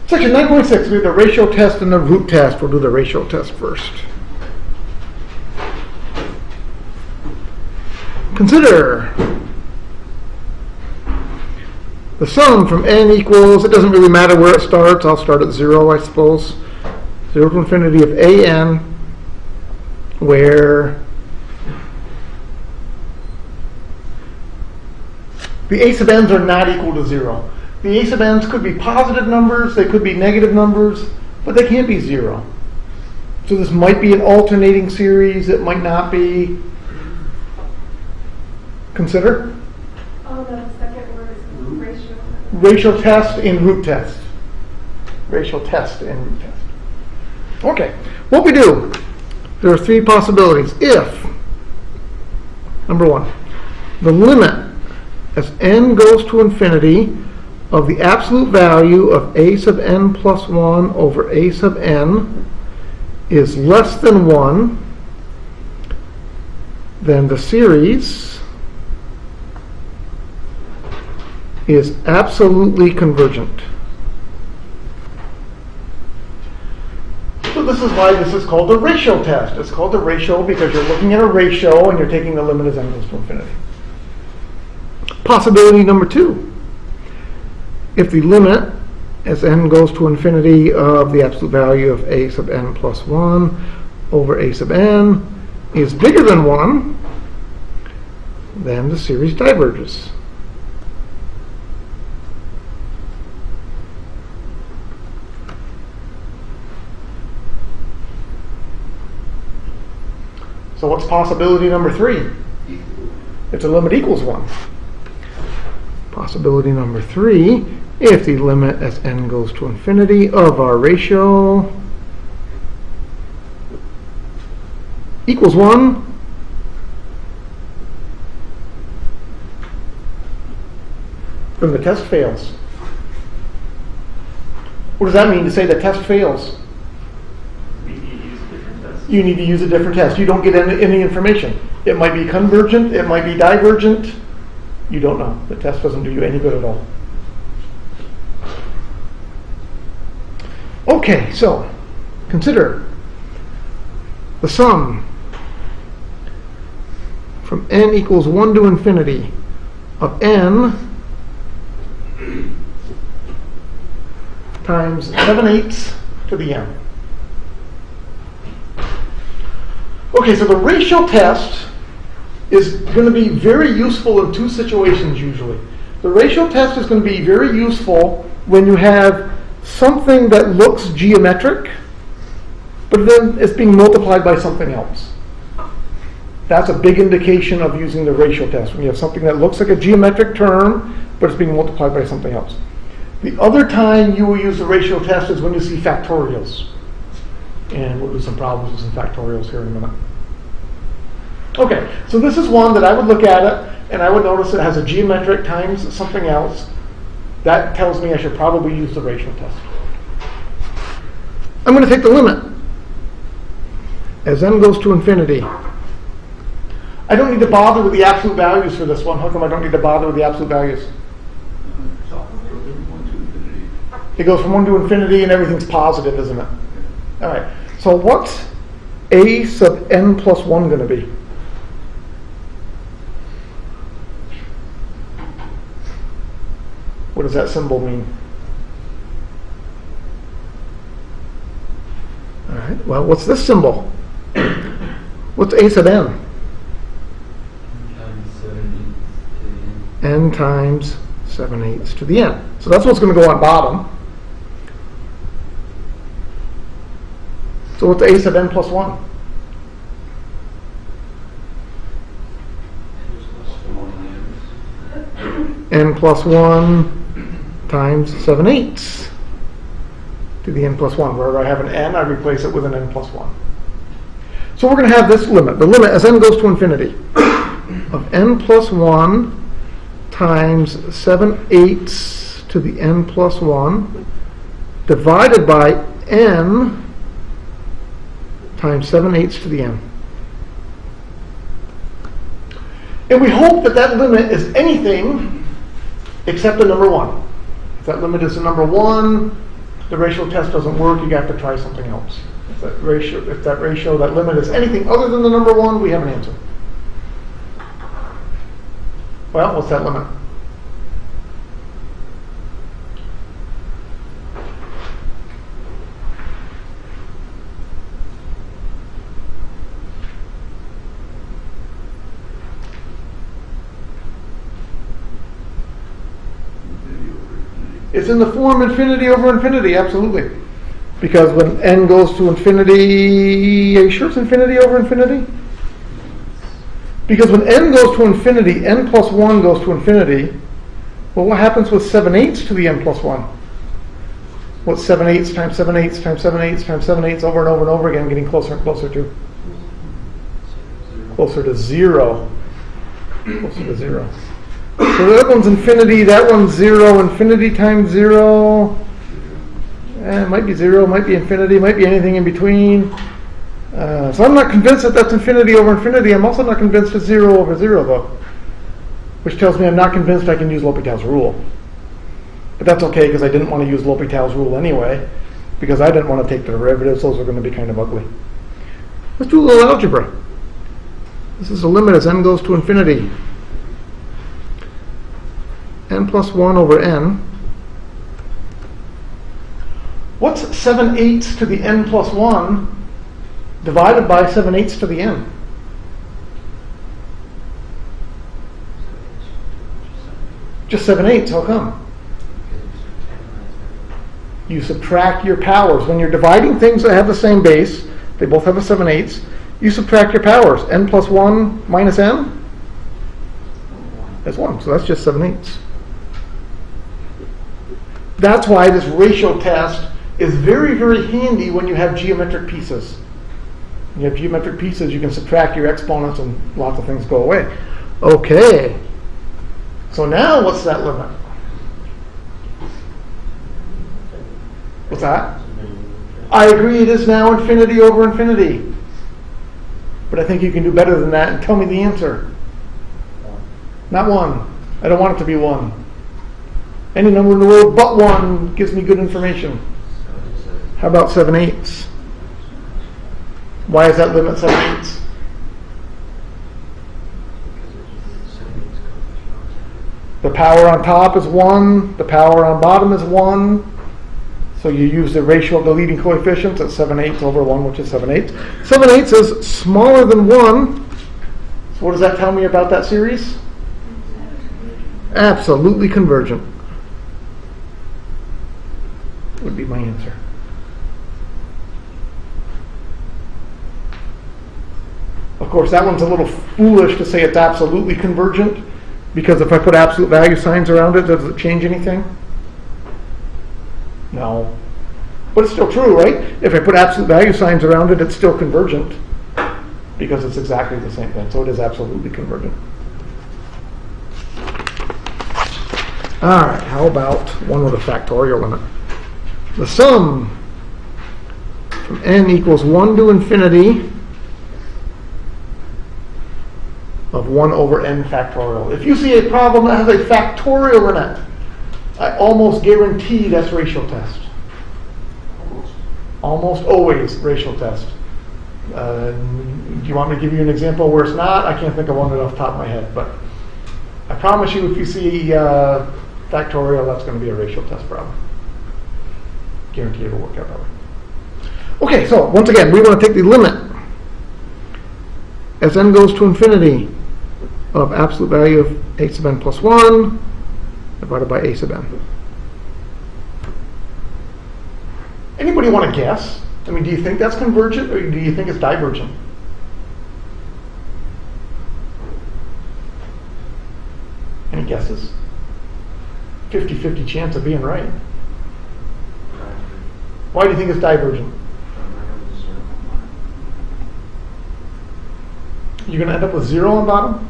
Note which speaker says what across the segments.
Speaker 1: Section 9.6, we have the ratio test and the root test. We'll do the ratio test first. Consider the sum from n equals, it doesn't really matter where it starts. I'll start at 0, I suppose. 0 to infinity of an, where the a sub n's are not equal to 0. The a sub n's could be positive numbers, they could be negative numbers, but they can't be 0. So this might be an alternating series, it might not be. Consider?
Speaker 2: Oh, the second word is ratio.
Speaker 1: Ratio test and root test. Ratio test and root test. Okay, what we do, there are three possibilities. If, number one, the limit as n goes to infinity of the absolute value of a sub n plus 1 over a sub n is less than 1, then the series is absolutely convergent. So this is why this is called the ratio test. It's called the ratio because you're looking at a ratio and you're taking the limit as n goes to infinity. Possibility number two. If the limit as n goes to infinity of the absolute value of a sub n plus 1 over a sub n is bigger than 1, then the series diverges. So what's possibility number three? If the limit equals 1. Possibility number three, if the limit as n goes to infinity of our ratio equals 1, then the test fails. What does that mean to say the test fails? You need to use a different test. You don't get any information. It might be convergent, it might be divergent. You don't know. The test doesn't do you any good at all. Okay, so consider the sum from n equals 1 to infinity of n times 7/8 to the n. Okay, so the ratio test is going to be very useful in two situations usually. The ratio test is going to be very useful when you have something that looks geometric, but then it's being multiplied by something else. That's a big indication of using the ratio test, when you have something that looks like a geometric term, but it's being multiplied by something else. The other time you will use the ratio test is when you see factorials. And we'll do some problems with some factorials here in a minute. Okay, so this is one that I would look at it, and I would notice it has a geometric times something else. That tells me I should probably use the ratio test. I'm going to take the limit as n goes to infinity. I don't need to bother with the absolute values for this one. How come I don't need to bother with the absolute values? It goes from 1 to infinity and everything's positive, isn't it? All right, so what's a sub n plus 1 going to be? What does that symbol mean? All right, well, what's this symbol? What's a sub n? N times 7/8 to the n. So that's what's going to go on bottom. So what's a sub n plus 1? N plus 1 times 7/8 to the n plus 1. Wherever I have an n, I replace it with an n plus 1. So we're going to have this limit. The limit as n goes to infinity of n plus 1 times 7/8 to the n plus 1 divided by n times 7/8 to the n. And we hope that that limit is anything except the number 1. If that limit is the number 1, the ratio test doesn't work, you have to try something else. If that ratio, that limit is anything other than the number 1, we have an answer. Well, what's that limit? It's in the form infinity over infinity, absolutely. Because when n goes to infinity, are you sure it's infinity over infinity? Because when n goes to infinity, n plus 1 goes to infinity. Well, what happens with 7/8 to the n plus 1? What's 7/8 times 7/8 times 7/8 times 7/8 over and over and over again, getting closer and closer to? Closer to 0. Closer to 0. So that one's infinity, that one's 0, infinity times 0. It might be 0, might be infinity, might be anything in between. So I'm not convinced that that's infinity over infinity. I'm also not convinced it's 0 over 0, though. Which tells me I'm not convinced I can use L'Hopital's rule. But that's okay, because I didn't want to use L'Hopital's rule anyway, because I didn't want to take the derivatives. Those are going to be kind of ugly. Let's do a little algebra. This is the limit as n goes to infinity. N plus 1 over n. What's 7/8 to the n plus 1 divided by 7/8 to the n? Just 7/8, how come? You subtract your powers. When you're dividing things that have the same base, they both have a 7/8, you subtract your powers. N plus 1 minus n? That's 1, so that's just 7/8. That's why this ratio test is very, very handy when you have geometric pieces. When you have geometric pieces, you can subtract your exponents and lots of things go away. Okay. So now what's that limit? What's that? I agree, it is now infinity over infinity. But I think you can do better than that and tell me the answer. Not 1. I don't want it to be 1. Any number in the world but 1 gives me good information. How about 7/8? Why is that limit 7/8? The power on top is 1. The power on bottom is 1. So you use the ratio of the leading coefficients at 7/8 over 1, which is 7/8. 7/8 is smaller than 1. So what does that tell me about that series? Absolutely convergent. Would be my answer. Of course, that one's a little foolish to say it's absolutely convergent, because if I put absolute value signs around it, does it change anything? No. But it's still true, right? If I put absolute value signs around it, it's still convergent, because it's exactly the same thing. So it is absolutely convergent. All right, how about one with a factorial limit? The sum from n equals 1 to infinity of 1 over n factorial. If you see a problem that has a factorial in it, I almost guarantee that's ratio test. Almost always ratio test. Do you want me to give you an example where it's not? I can't think of one off the top of my head, but I promise you if you see factorial, that's going to be a ratio test problem. Guarantee it'll work out that way. Okay, so once again, we want to take the limit as n goes to infinity of absolute value of a sub n plus 1 divided by a sub n. Anybody want to guess? I mean, do you think that's convergent or do you think it's divergent? Any guesses? 50-50 chance of being right. Why do you think it's divergent? You're going to end up with 0 on bottom?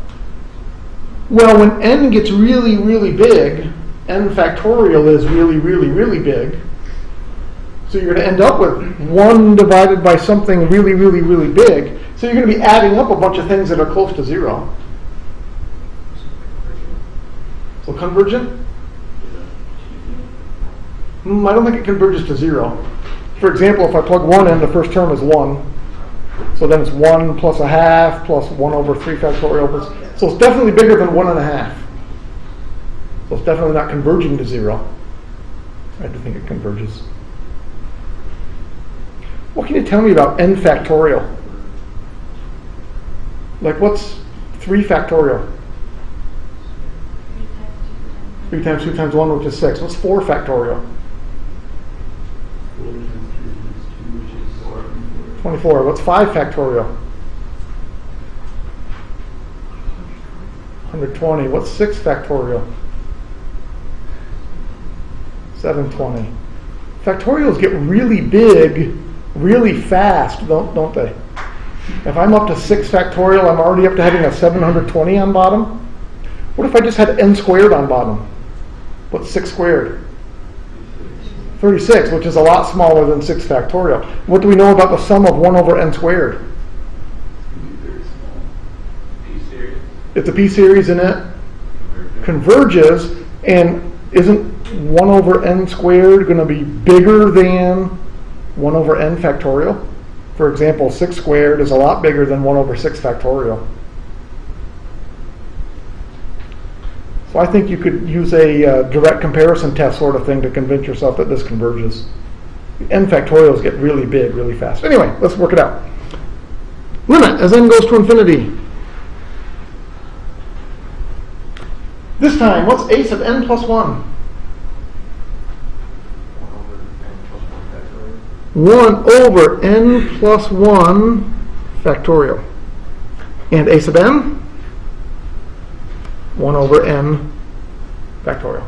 Speaker 1: Well, when n gets really, really big, n factorial is really, really, really big. So you're going to end up with 1 divided by something really, really, really big. So you're going to be adding up a bunch of things that are close to 0. So convergent? I don't think it converges to 0. For example, if I plug 1 in, the first term is 1. So then it's 1 plus a half plus 1 over 3 factorial. So it's definitely bigger than 1.5. So it's definitely not converging to 0. I had to think it converges. What can you tell me about n factorial? Like what's 3 factorial? 3 times 2 times 1, which is 6. What's 4 factorial? 24. What's 5 factorial? 120. What's 6 factorial? 720. Factorials get really big really fast, don't they? If I'm up to 6 factorial, I'm already up to having a 720 on bottom. What if I just had n squared on bottom? What's 6 squared? 36, which is a lot smaller than 6 factorial. What do we know about the sum of 1 over n squared?
Speaker 3: P-series.
Speaker 1: If the p-series in it converges, and isn't 1 over n squared going to be bigger than 1 over n factorial? For example, 6 squared is a lot bigger than 1 over 6 factorial. So I think you could use a direct comparison test sort of thing to convince yourself that this converges. N factorials get really big really fast. Anyway, let's work it out. Limit as n goes to infinity. This time, what's a sub n plus 1? 1 over n plus 1 factorial. And a sub n? 1 over n factorial.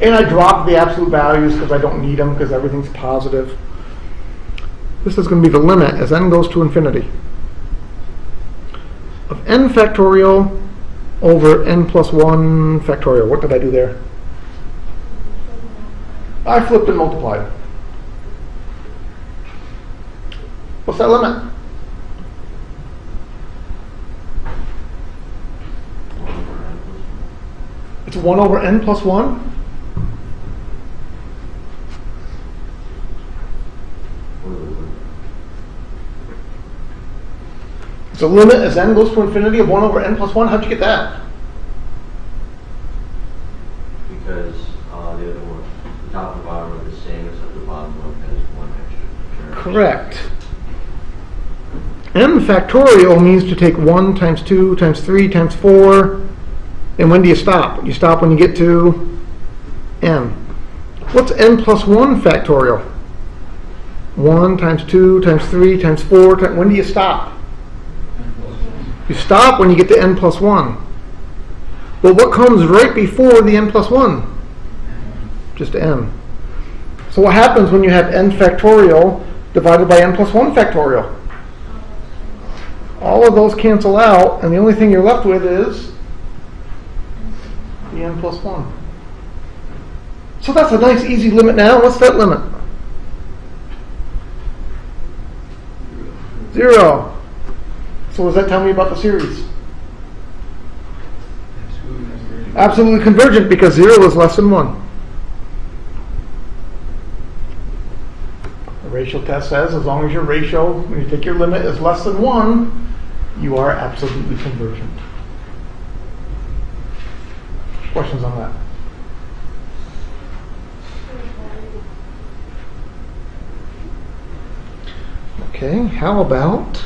Speaker 1: And I dropped the absolute values because I don't need them because everything's positive. This is going to be the limit as n goes to infinity of n factorial over n plus 1 factorial. What did I do there? I flipped and multiplied. What's that limit? It's 1 over n plus 1? It's a limit as n goes to infinity of 1 over n plus 1. How'd you get that?
Speaker 3: Because the other one, the top and bottom are the same, except the bottom one has 1 extra term.
Speaker 1: Correct. n factorial means to take 1 times 2 times 3 times 4. And when do you stop? You stop when you get to n. What's n plus 1 factorial? 1 times 2 times 3 times 4. When do you stop? You stop when you get to n plus 1. But what comes right before the n plus 1? Just n. So what happens when you have n factorial divided by n plus 1 factorial? All of those cancel out, and the only thing you're left with is the n plus 1. So that's a nice easy limit now. What's that limit? 0. So what does that tell me about the series? Absolutely convergent because 0 is less than 1. The ratio test says as long as your ratio, when you take your limit, is less than 1, you are absolutely convergent. Questions on that? Okay, how about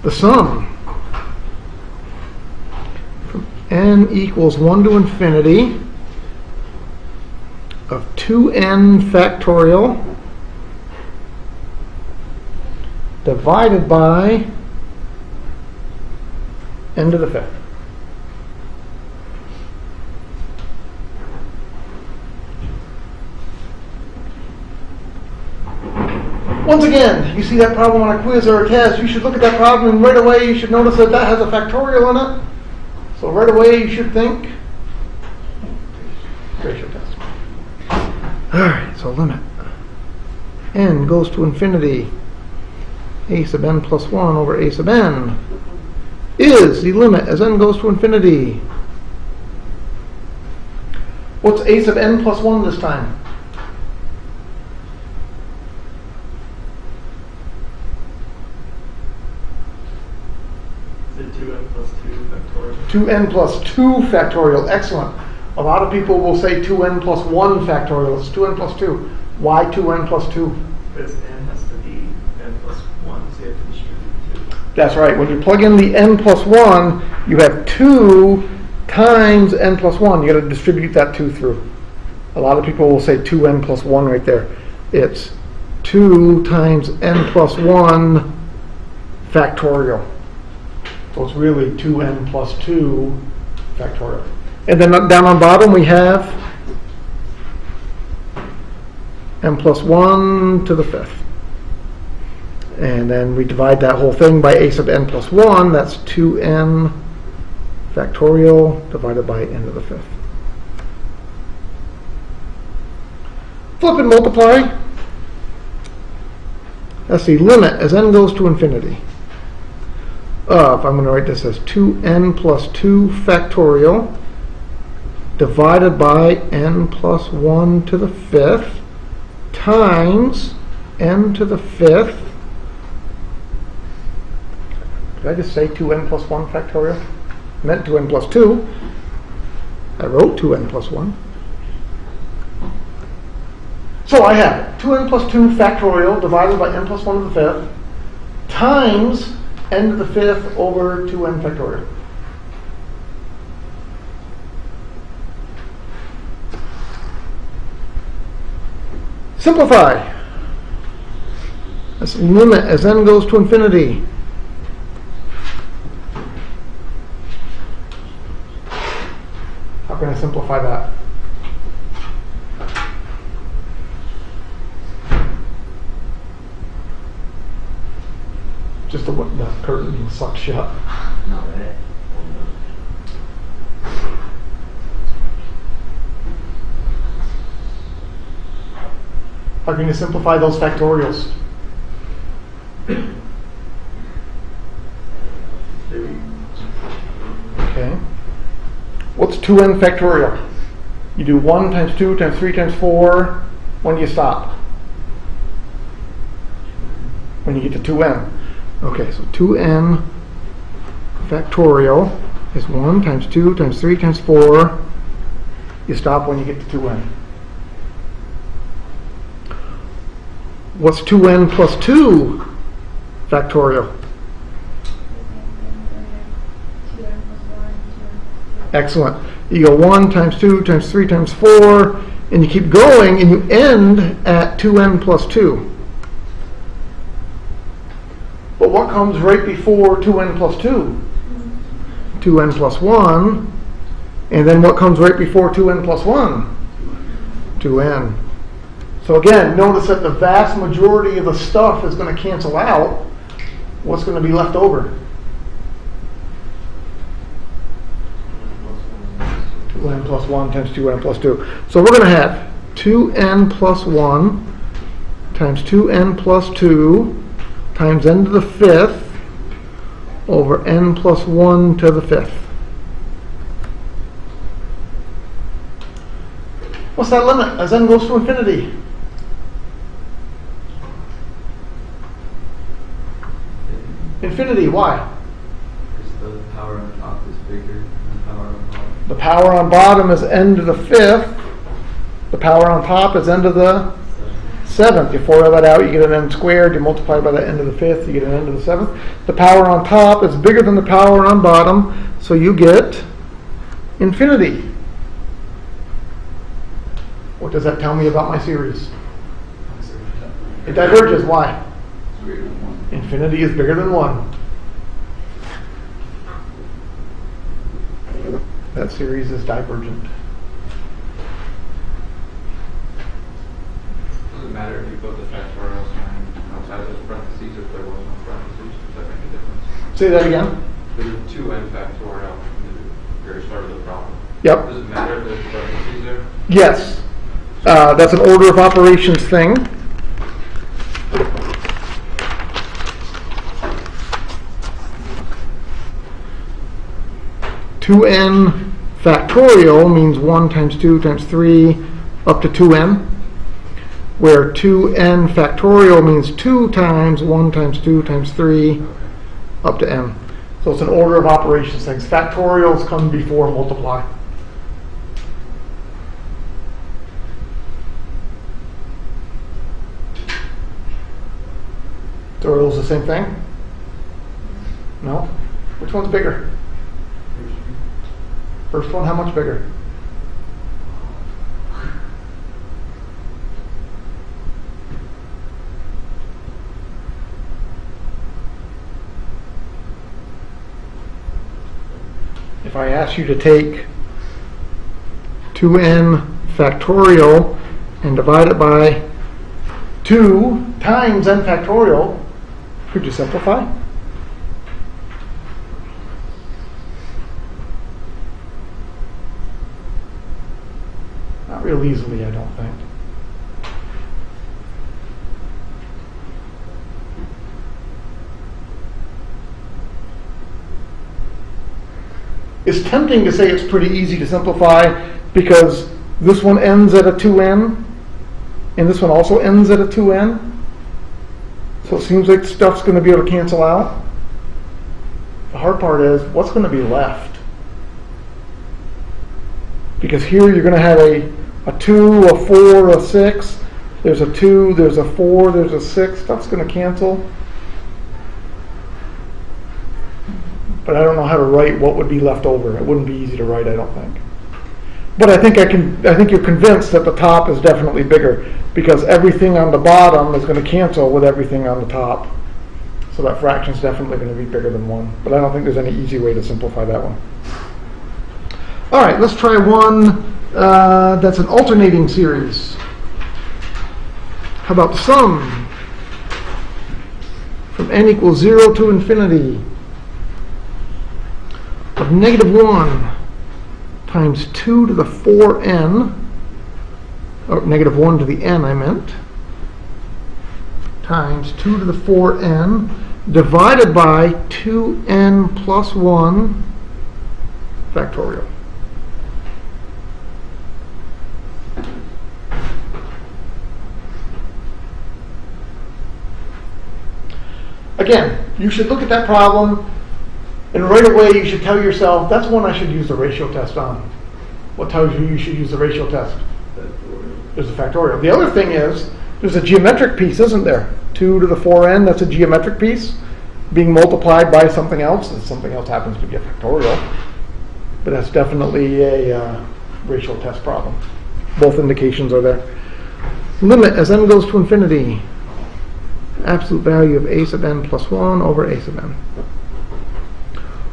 Speaker 1: the sum from n equals 1 to infinity of 2n factorial divided by n to the 5th. Once again, you see that problem on a quiz or a test, you should look at that problem and right away you should notice that that has a factorial in it. So right away you should think ratio test. Alright, so limit. N goes to infinity. A sub n plus 1 over a sub n is the limit as n goes to infinity. What's a sub n plus 1 this time?
Speaker 4: Is it 2n plus 2 factorial?
Speaker 1: 2n plus 2 factorial. Excellent. A lot of people will say 2n plus 1 factorial. It's 2n plus 2. Why 2n plus 2?
Speaker 4: Because n has to be n plus 1, so you have to distribute 2.
Speaker 1: That's right. When you plug in the n plus 1, you have 2 times n plus 1. You got to distribute that 2 through. A lot of people will say 2n plus 1 right there. It's 2 times n plus 1 factorial. So it's really 2n plus 2 factorial. And then down on bottom we have n plus 1 to the 5th. And then we divide that whole thing by a sub n plus 1. That's 2n factorial divided by n to the 5th. Flip and multiply. That's the limit as n goes to infinity of, I'm going to write this as 2n plus 2 factorial divided by n plus 1 to the 5th times n to the 5th. Did I just say 2n plus 1 factorial? I meant 2n plus 2. I wrote 2n plus 1. So I have 2n plus 2 factorial divided by n plus 1 to the 5th times n to the 5th over 2n factorial. Simplify. That's the limit as n goes to infinity. How can I simplify that? Just the curtain being sucked shut.
Speaker 3: No, that.
Speaker 1: How can you simplify those factorials? Okay. What's 2n factorial? You do 1 times 2 times 3 times 4. When do you stop? When you get to 2n. Okay, so 2n factorial is 1 times 2 times 3 times 4. You stop when you get to 2n. What's 2n plus 2 factorial? Excellent. You go 1 times 2 times 3 times 4, and you keep going, and you end at 2n plus 2. But what comes right before 2n plus 2? 2n plus 1. And then what comes right before 2n plus 1? 2n. So again, notice that the vast majority of the stuff is going to cancel out. What's going to be left over? 2n plus 1 times 2n plus 2. So we're going to have 2n plus 1 times 2n plus 2 times n to the 5th over n plus 1 to the 5th. What's that limit as n goes to infinity? Infinity, why?
Speaker 4: Because the power on top is bigger than the power on bottom.
Speaker 1: The power on bottom is n to the 5th. The power on top is n to the 7th. You FOIL that out, you get an n squared. You multiply by the n to the 5th, you get an n to the 7th. The power on top is bigger than the power on bottom, so you get infinity. What does that tell me about my series? It diverges. Why? Infinity is bigger than 1. That series is divergent.
Speaker 5: Does it matter if you put the factorial sign outside those parentheses if there was no parentheses? Does that make a difference?
Speaker 1: Say that again.
Speaker 5: There's a 2n factorial in the very start of the problem.
Speaker 1: Yep.
Speaker 5: Does it matter if there's parentheses there?
Speaker 1: Yes. That's an order of operations thing. 2n factorial means 1 times 2 times 3 up to 2n, where 2n factorial means 2 times 1 times 2 times 3 up to n. So it's an order of operations things. Factorials come before multiply. So are those the same thing? No? Which one's bigger? First one, how much bigger? If I ask you to take 2n factorial and divide it by 2 times n factorial, could you simplify? Not real easily, I don't think. It's tempting to say it's pretty easy to simplify because this one ends at a 2n and this one also ends at a 2n. So it seems like stuff's going to be able to cancel out. The hard part is what's going to be left. Because here you're going to have a 2, a 4, a 6. There's a 2, there's a 4, there's a 6. Stuff's going to cancel. But I don't know how to write what would be left over. It wouldn't be easy to write, I don't think. But I think you're convinced that the top is definitely bigger because everything on the bottom is going to cancel with everything on the top. So that fraction is definitely going to be bigger than 1. But I don't think there's any easy way to simplify that one. All right, let's try one that's an alternating series. How about the sum from n equals 0 to infinity of -1 times 2 to the 4n, or -1 to the n I meant, times 2 to the 4n divided by 2n plus 1 factorial. Again, you should look at that problem and right away you should tell yourself, that's one I should use the ratio test on. What tells you should use the ratio test? There's a factorial. The other thing is, there's a geometric piece, isn't there? 2 to the 4n, that's a geometric piece being multiplied by something else, and something else happens to be a factorial. But that's definitely a ratio test problem. Both indications are there. Limit as n goes to infinity. Absolute value of a sub n plus 1 over a sub n.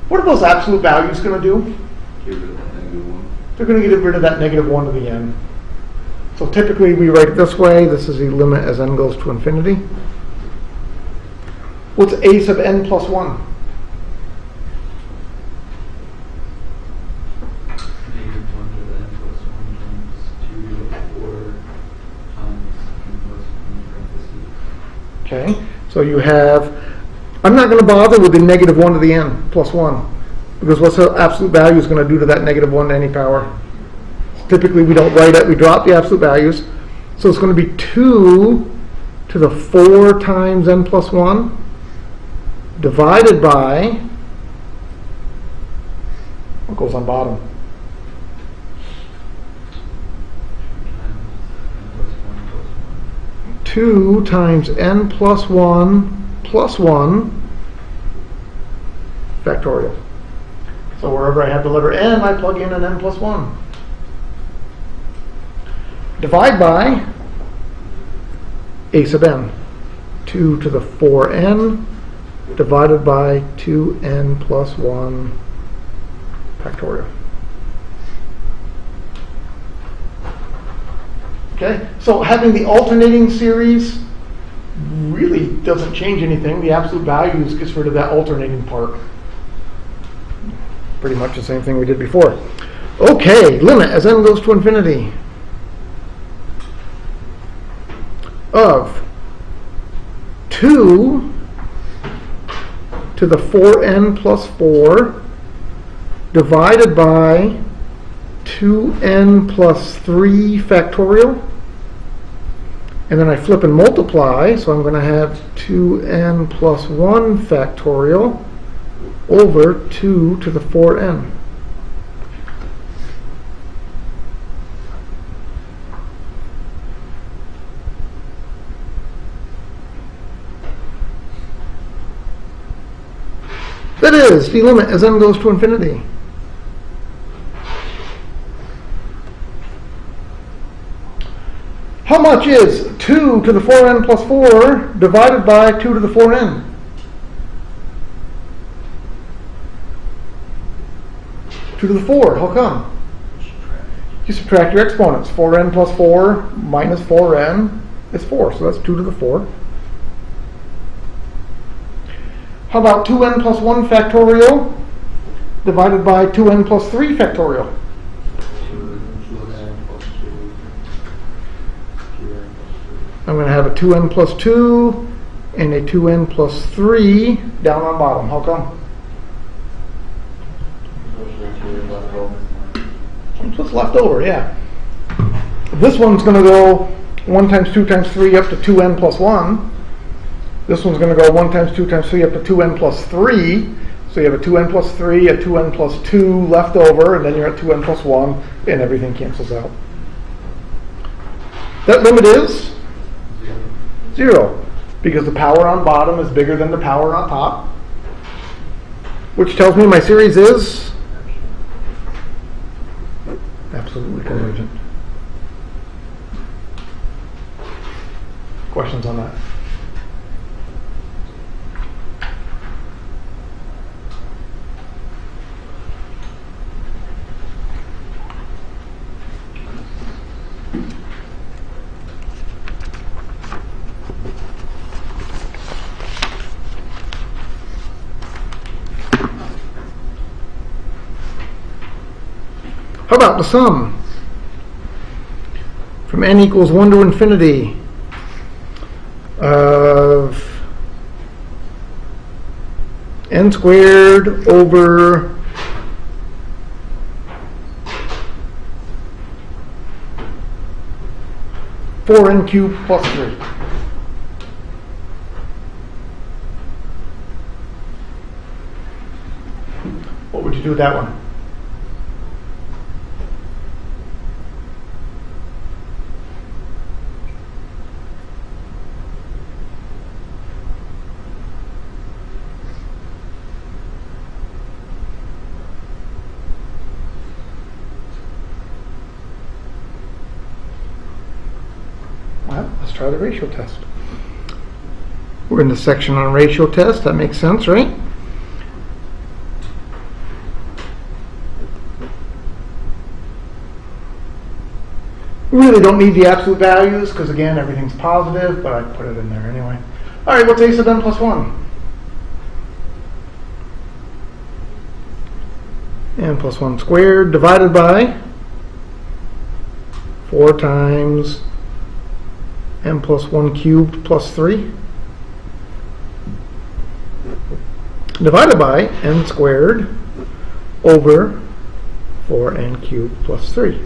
Speaker 1: What are those absolute values going to do?
Speaker 5: Get rid of that -1.
Speaker 1: They're going to get rid of that -1 to the n. So typically we write it this way. This is the limit as n goes to infinity. What's a sub n plus 1? Okay, so you have, I'm not going to bother with the -1 to the n plus 1, because what's the absolute value is going to do to that -1 to any power? Typically we don't write it, we drop the absolute values. So it's going to be 2 to the 4 times n plus 1 divided by, what goes on bottom? Two times n plus 1 factorial. So wherever I have the letter n, I plug in an n plus 1. Divide by a sub n. 2 to the 4n divided by 2n plus 1 factorial. Okay, so having the alternating series really doesn't change anything. The absolute values gets rid of that alternating part. Pretty much the same thing we did before. Okay, limit as n goes to infinity of 2 to the 4n plus 4 divided by 2n plus 3 factorial. And then I flip and multiply, so I'm going to have 2n plus 1 factorial over 2 to the 4n. That is the limit as n goes to infinity. How much is 2 to the 4n plus 4 divided by 2 to the 4n? Two to the 4, how come? You subtract your exponents. 4n plus 4 minus 4n is 4, so that's 2 to the 4. How about 2n plus 1 factorial divided by 2n plus 3 factorial? I'm going to have a 2n plus 2 and a 2n plus 3 down on bottom. How come? That's what's left over, yeah. This one's going to go 1 times 2 times 3 up to 2n plus 1. This one's going to go 1 times 2 times 3 up to 2n plus 3. So you have a 2n plus 3, a 2n plus 2 left over, and then you're at 2n plus 1, and everything cancels out. That limit is 0, because the power on bottom is bigger than the power on top, which tells me my series is absolutely convergent. Questions on that? How about the sum from n equals 1 to infinity of n squared over four n cubed plus 3? What would you do with that one? Well, let's try the ratio test. We're in the section on ratio test. That makes sense, right? We really don't need the absolute values because, again, everything's positive, but I put it in there anyway. All right, what's a sub n plus 1? N plus 1 squared divided by 4 times n plus 1 cubed plus 3 divided by n squared over 4n cubed plus 3.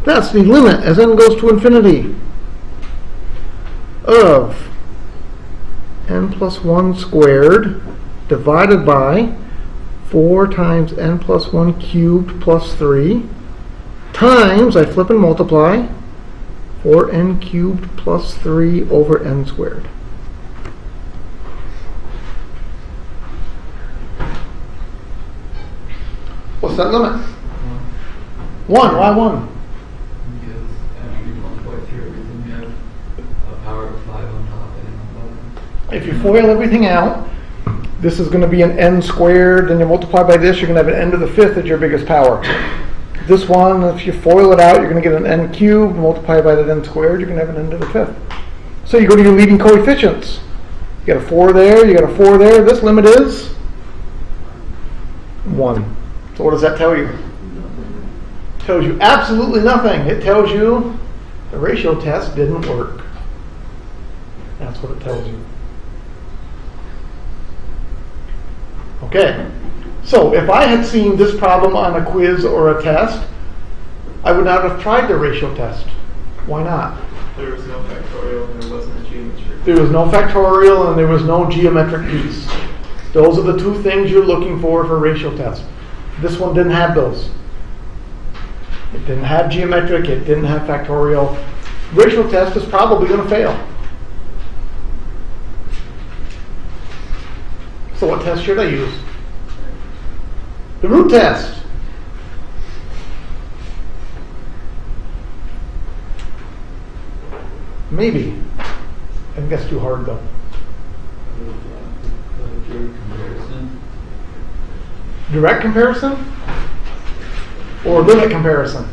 Speaker 1: That's the limit as n goes to infinity of n plus 1 squared divided by 4 times n plus 1 cubed plus 3 times, I flip and multiply, 4n cubed plus 3 over n squared. What's that limit? 1. Why 1?
Speaker 4: Because after you multiply through everything, you have a power of 5 on top and on bottom.
Speaker 1: If you FOIL everything out, this is going to be an n squared, and you multiply by this, you're going to have an n to the 5th at your biggest power. This one, if you FOIL it out, you're going to get an n cubed, multiply by that n squared, you're going to have an n to the 5th. So you go to your leading coefficients. You got a 4 there, you got a 4 there. This limit is 1. So what does that tell you? It tells you absolutely nothing. It tells you the ratio test didn't work. That's what it tells you. Okay, so if I had seen this problem on a quiz or a test, I would not have tried the ratio test. Why not?
Speaker 6: There was no factorial and there wasn't a geometry.
Speaker 1: There was no factorial and there was no geometric piece. Those are the two things you're looking for a ratio test. This one didn't have those. It didn't have geometric, it didn't have factorial. Ratio test is probably going to fail. So what test should I use? The root test. Maybe. I think that's too hard though. Direct comparison? Or limit comparison?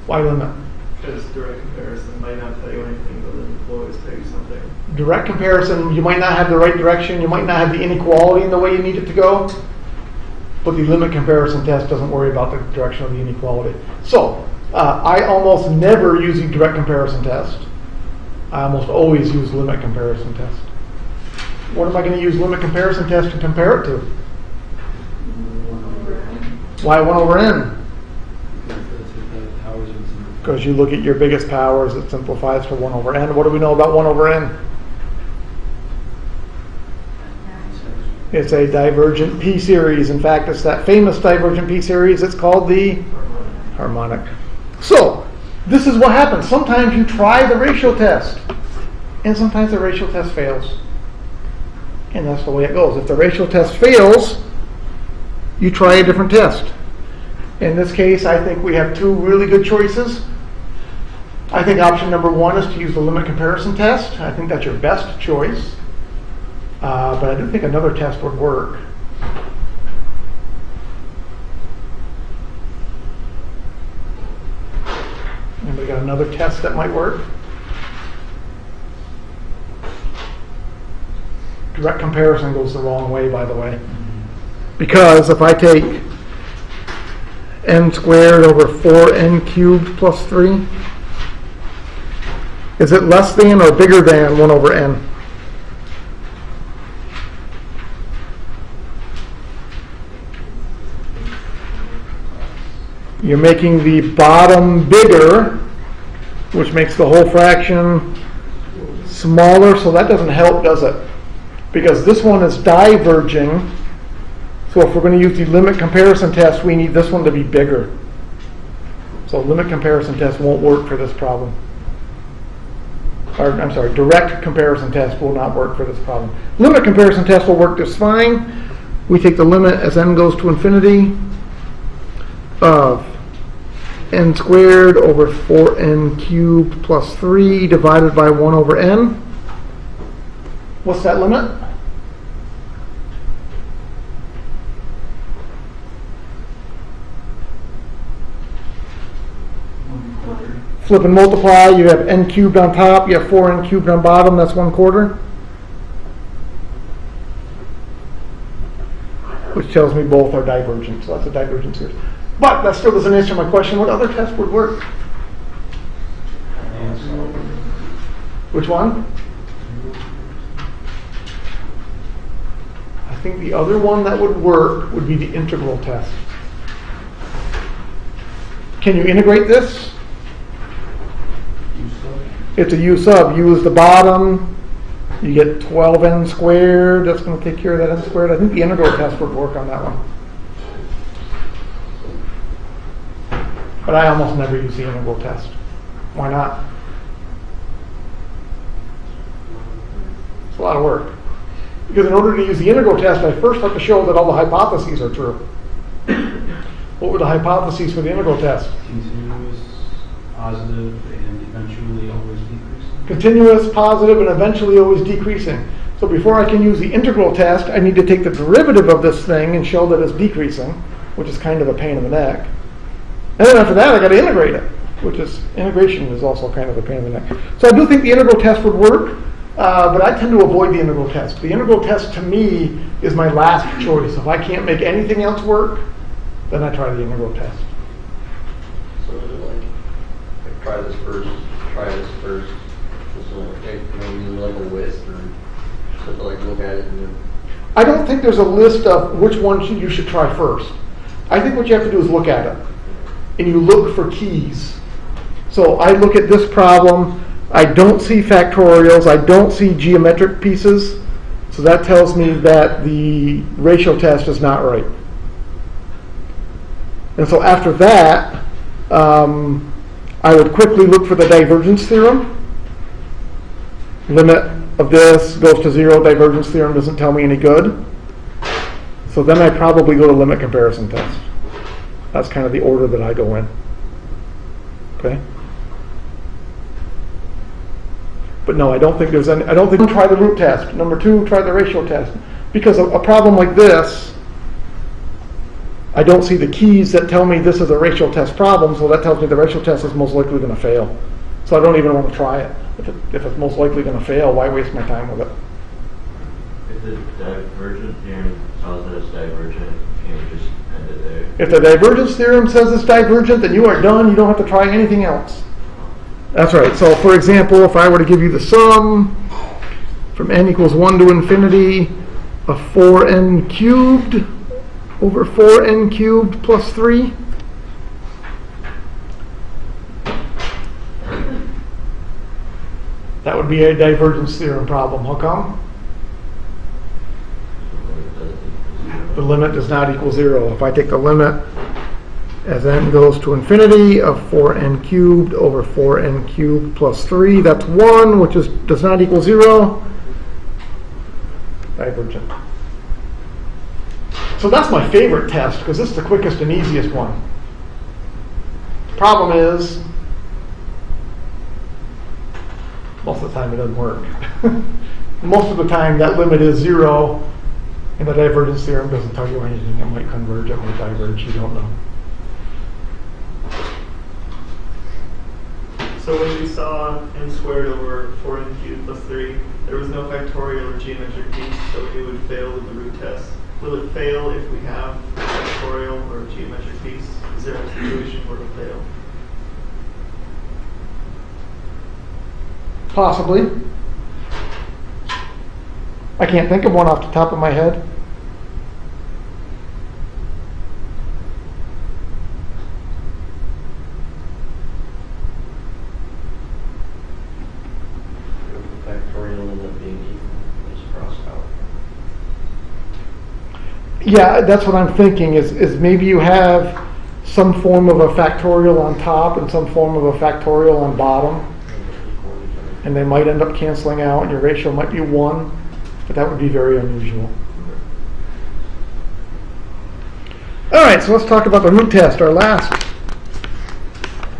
Speaker 1: Why limit?
Speaker 6: Because direct comparison might not tell you anything, but limit will always tell you something.
Speaker 1: Direct comparison, you might not have the right direction, you might not have the inequality in the way you need it to go, but the limit comparison test doesn't worry about the direction of the inequality. So, I almost never use the direct comparison test. I almost always use limit comparison test. What am I going to use limit comparison test to compare it to?
Speaker 2: 1 over n.
Speaker 1: Why 1 over n? Because you look at your biggest powers, it simplifies to 1 over n. What do we know about 1 over n? It's a divergent p-series. In fact, it's that famous divergent p-series. It's called the harmonic. So, this is what happens. Sometimes you try the ratio test, and sometimes the ratio test fails. And that's the way it goes. If the ratio test fails, you try a different test. In this case, I think we have two really good choices. I think option number 1 is to use the limit comparison test. I think that's your best choice. But I do think another test would work. Anybody got another test that might work? Direct comparison goes the wrong way, by the way. Because if I take n squared over 4n cubed plus 3, is it less than or bigger than 1 over n? You're making the bottom bigger, which makes the whole fraction smaller, so that doesn't help, does it? Because this one is diverging, so if we're going to use the limit comparison test, we need this one to be bigger. So limit comparison test won't work for this problem. Or, I'm sorry, direct comparison test will not work for this problem. Limit comparison test will work just fine. We take the limit as n goes to infinity of n squared over 4n cubed plus 3 divided by 1 over n. What's that limit? Flip and multiply, you have n cubed on top, you have 4n cubed on bottom, that's 1/4. Which tells me both are divergent, so that's a divergent series. But that still doesn't answer my question, what other test would work? Which one? I think the other one that would work would be the integral test. Can you integrate this? It's a u sub. U is the bottom. You get 12n squared. That's going to take care of that n squared. I think the integral test would work on that one. But I almost never use the integral test. Why not? It's a lot of work. Because in order to use the integral test, I first have to show that all the hypotheses are true. What were the hypotheses for the integral test?
Speaker 7: Continuous, positive, and eventually always decreasing.
Speaker 1: Continuous, positive, and eventually always decreasing. So before I can use the integral test, I need to take the derivative of this thing and show that it's decreasing, which is kind of a pain in the neck. And then after that, I got to integrate it, which is, integration is also kind of a pain in the neck. So I do think the integral test would work, but I tend to avoid the integral test. The integral test, to me, is my last choice. If I can't make anything else work, then I try the integral test.
Speaker 3: So is it like try this first, this Okay, like a list or something, like look at it and then.
Speaker 1: I don't think there's a list of which one you should try first. I think what you have to do is look at it. And you look for keys. So I look at this problem. I don't see factorials. I don't see geometric pieces. So that tells me that the ratio test is not right. And so after that, I would quickly look for the divergence theorem. Limit of this goes to 0. Divergence theorem doesn't tell me any good. So then I probably go to limit comparison test. That's kind of the order that I go in. Okay? But no, I don't think there's any. I don't think try the root test. Number 2, try the ratio test. Because a problem like this, I don't see the keys that tell me this is a ratio test problem, so that tells me the ratio test is most likely going to fail. So I don't even want to try it. If it's most likely going to fail, why waste my time with it?
Speaker 3: If the divergent theorem tells that it's divergent, can we just end it there?
Speaker 1: If the divergence theorem says it's divergent, then you are done. You don't have to try anything else. That's right. So for example, if I were to give you the sum from n equals 1 to infinity of 4n cubed over 4n cubed plus 3. That would be a divergence theorem problem. How come? The limit does not equal 0. If I take the limit as n goes to infinity of 4n cubed over 4n cubed plus 3, that's 1, which does not equal 0. Divergent. So that's my favorite test, because this is the quickest and easiest one. The problem is, most of the time it doesn't work. Most of the time that limit is 0, and the divergence theorem doesn't tell you anything. It might converge, it might diverge, you don't know.
Speaker 6: So when we saw n squared over 4n cubed plus 3, there was no factorial or geometric piece, so it would fail with the root test. Will it fail if we have a factorial or a geometric piece? Is there a situation where it'll fail?
Speaker 1: Possibly. I can't think of one off the top of my head. Yeah, that's what I'm thinking is maybe you have some form of a factorial on top and some form of a factorial on bottom, and they might end up canceling out and your ratio might be 1, but that would be very unusual. All right, so let's talk about the root test, our last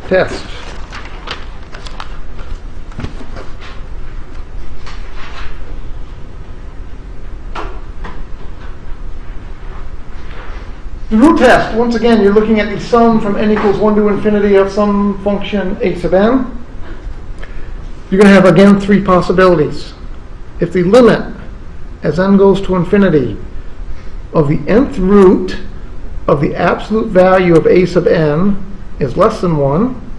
Speaker 1: test. The root test, once again, you're looking at the sum from n equals 1 to infinity of some function a sub n. You're going to have, again, 3 possibilities. If the limit, as n goes to infinity, of the nth root of the absolute value of a sub n is less than 1,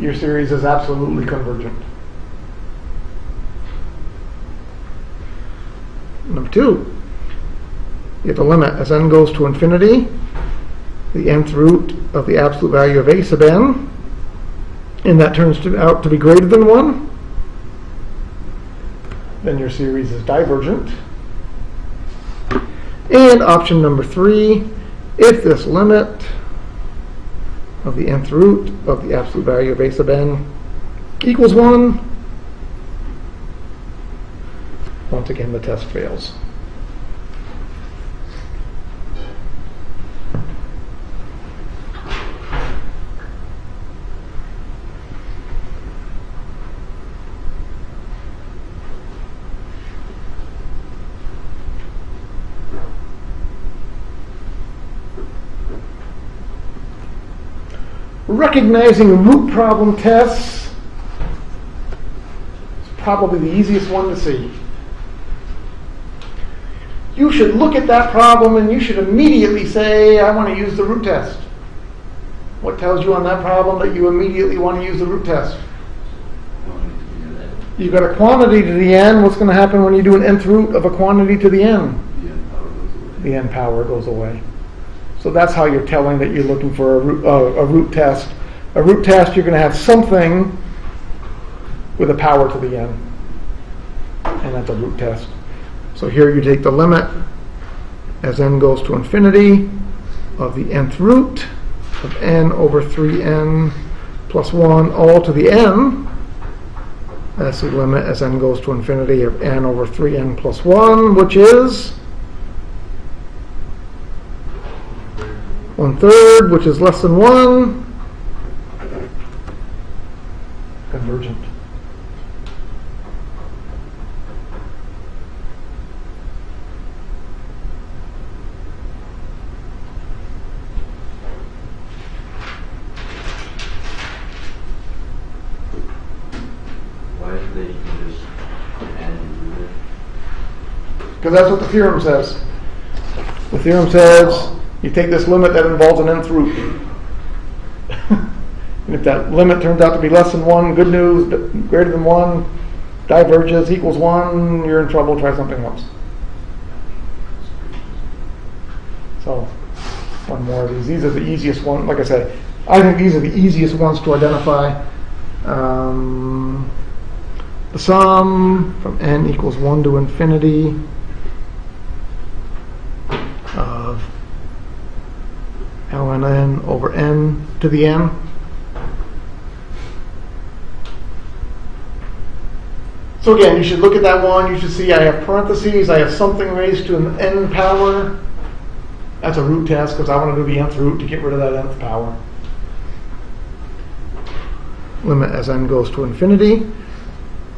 Speaker 1: your series is absolutely convergent. Number 2, if the limit as n goes to infinity, the nth root of the absolute value of a sub n, and that turns out to be greater than 1, then your series is divergent. And option number 3, if this limit of the nth root of the absolute value of a sub n equals 1, once again the test fails. Recognizing root problem tests is probably the easiest one to see. You should look at that problem and you should immediately say, I want to use the root test. What tells you on that problem that you immediately want to use the root test? You've got a quantity to the n. What's going to happen when you do an nth root of a quantity to the n? The n power goes away. So that's how you're telling that you're looking for a root test. A root test, you're going to have something with a power to the n. And that's a root test. So here you take the limit as n goes to infinity of the nth root of n over 3n plus 1 all to the n. That's the limit as n goes to infinity of n over 3n plus 1, which is 1/3, which is less than 1. Convergent. Because that's what the theorem says. The theorem says you take this limit that involves an nth root. And if that limit turns out to be less than 1, good news. Greater than 1, diverges, equals 1, you're in trouble, try something else. So, one more of these. These are the easiest ones. Like I said, I think these are the easiest ones to identify. The sum from n equals 1 to infinity of ln n over n to the n. So again, you should look at that one. You should see I have parentheses. I have something raised to an n power. That's a root test because I want to do the nth root to get rid of that nth power. Limit as n goes to infinity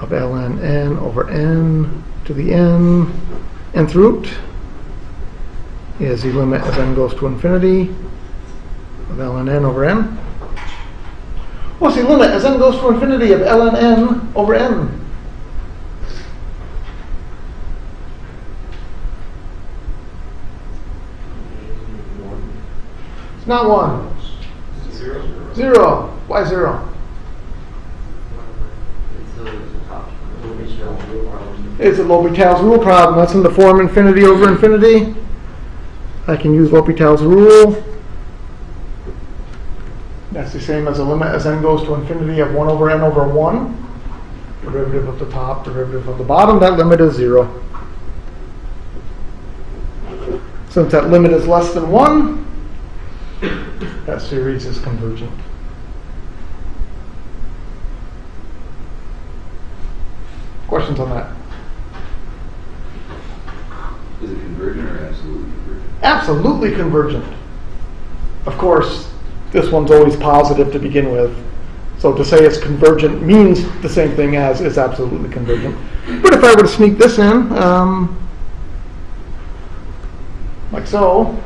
Speaker 1: of ln n over n to the n. Nth root is the limit as n goes to infinity of ln n over n. What's the limit as n goes to infinity of ln n over n? It's not 1. 0. Why 0? It's a L'Hopital's rule problem. That's in the form infinity over infinity. I can use L'Hopital's rule. That's the same as a limit as n goes to infinity of 1 over n over 1. Derivative of the top, derivative of the bottom. That limit is 0. Since that limit is less than 1, that series is convergent. Questions on that?
Speaker 8: Is it convergent or absolutely convergent?
Speaker 1: Absolutely convergent. Of course, this one's always positive to begin with. So to say it's convergent means the same thing as is absolutely convergent. But if I were to sneak this in, like so,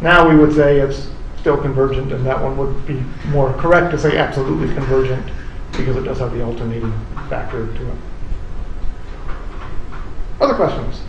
Speaker 1: now we would say it's still convergent, and that one would be more correct to say absolutely convergent because it does have the alternating factor to it. Other questions?